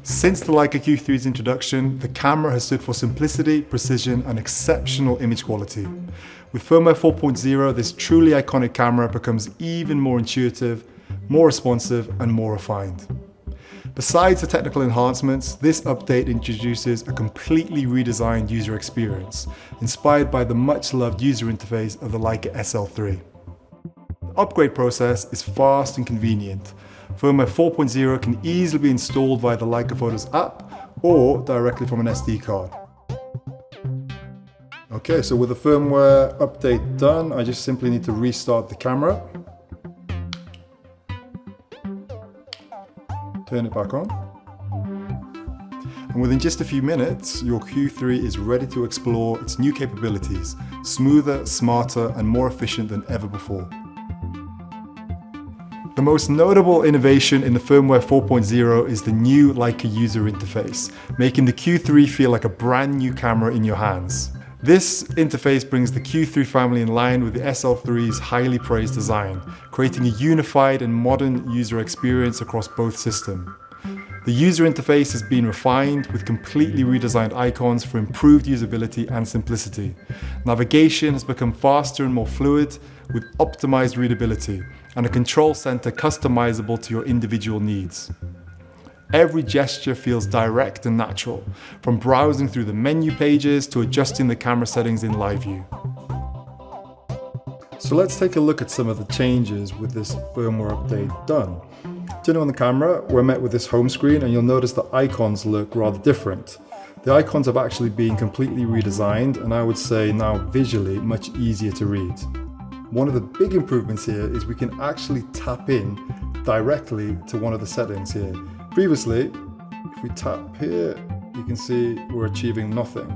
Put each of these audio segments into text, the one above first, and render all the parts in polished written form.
Since the Leica Q3's introduction, the camera has stood for simplicity, precision, and exceptional image quality. With Firmware 4.0, this truly iconic camera becomes even more intuitive, more responsive, and more refined. Besides the technical enhancements, this update introduces a completely redesigned user experience, inspired by the much-loved user interface of the Leica SL3. The upgrade process is fast and convenient. Firmware 4.0 can easily be installed via the Leica Photos app or directly from an SD card. Okay, so with the firmware update done, I just simply need to restart the camera. Turn it back on. And within just a few minutes, your Q3 is ready to explore its new capabilities, smoother, smarter, and more efficient than ever before. The most notable innovation in the Firmware 4.0 is the new Leica user interface, making the Q3 feel like a brand new camera in your hands. This interface brings the Q3 family in line with the SL3's highly praised design, creating a unified and modern user experience across both systems. The user interface has been refined with completely redesigned icons for improved usability and simplicity. Navigation has become faster and more fluid with optimized readability, and a control center customizable to your individual needs. Every gesture feels direct and natural, from browsing through the menu pages to adjusting the camera settings in live view. So let's take a look at some of the changes with this firmware update done. Turning on the camera, we're met with this home screen, and you'll notice the icons look rather different. The icons have actually been completely redesigned, and I would say now visually much easier to read. One of the big improvements here is we can actually tap in directly to one of the settings here. Previously, if we tap here, you can see we're achieving nothing.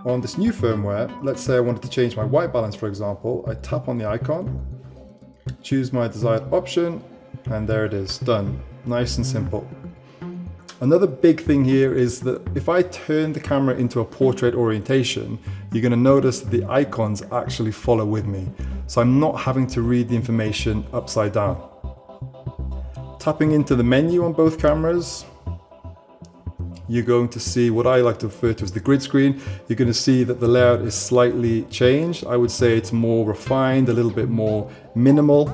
On this new firmware, let's say I wanted to change my white balance, for example, I tap on the icon, choose my desired option, and there it is, done. Nice and simple. Another big thing here is that if I turn the camera into a portrait orientation, you're going to notice that the icons actually follow with me. So I'm not having to read the information upside down. Tapping into the menu on both cameras, you're going to see what I like to refer to as the grid screen. You're going to see that the layout is slightly changed. I would say it's more refined, a little bit more minimal.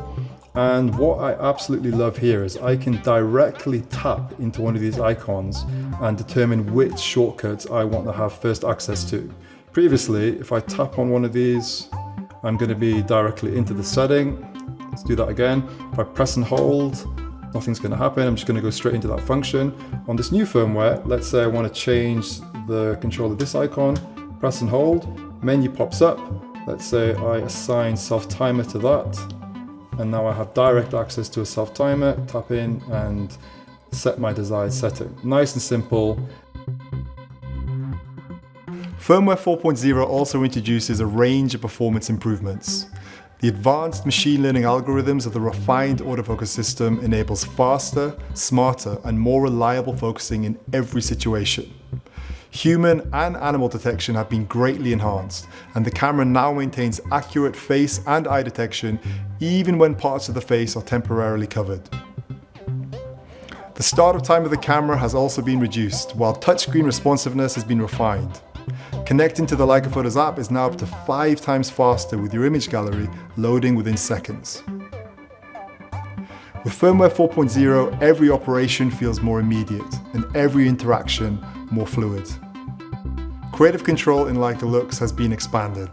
And what I absolutely love here is I can directly tap into one of these icons and determine which shortcuts I want to have first access to. Previously, if I tap on one of these, I'm going to be directly into the setting. Let's do that again. If I press and hold, nothing's going to happen. I'm just going to go straight into that function. On this new firmware, let's say I want to change the control of this icon, press and hold, menu pops up. Let's say I assign self-timer to that. And now I have direct access to a self-timer, tap in and set my desired setting. Nice and simple. Firmware 4.0 also introduces a range of performance improvements. The advanced machine learning algorithms of the refined autofocus system enables faster, smarter, and more reliable focusing in every situation. Human and animal detection have been greatly enhanced, and the camera now maintains accurate face and eye detection even when parts of the face are temporarily covered. The startup time of the camera has also been reduced, while touchscreen responsiveness has been refined. Connecting to the Leica Photos app is now up to 5 times faster, with your image gallery loading within seconds. With Firmware 4.0, every operation feels more immediate, and every interaction more fluid. Creative control in Leica Looks has been expanded.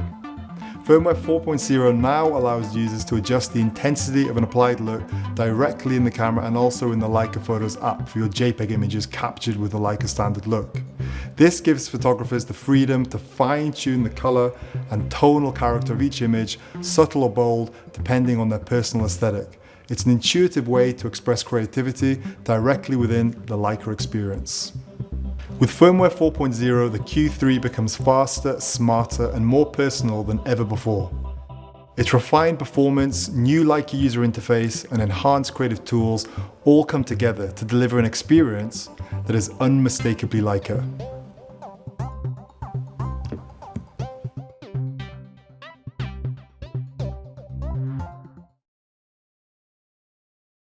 Firmware 4.0 now allows users to adjust the intensity of an applied look directly in the camera and also in the Leica Photos app for your JPEG images captured with the Leica standard look. This gives photographers the freedom to fine-tune the color and tonal character of each image, subtle or bold, depending on their personal aesthetic. It's an intuitive way to express creativity directly within the Leica experience. With Firmware 4.0, the Q3 becomes faster, smarter, and more personal than ever before. Its refined performance, new Leica user interface, and enhanced creative tools all come together to deliver an experience that is unmistakably Leica.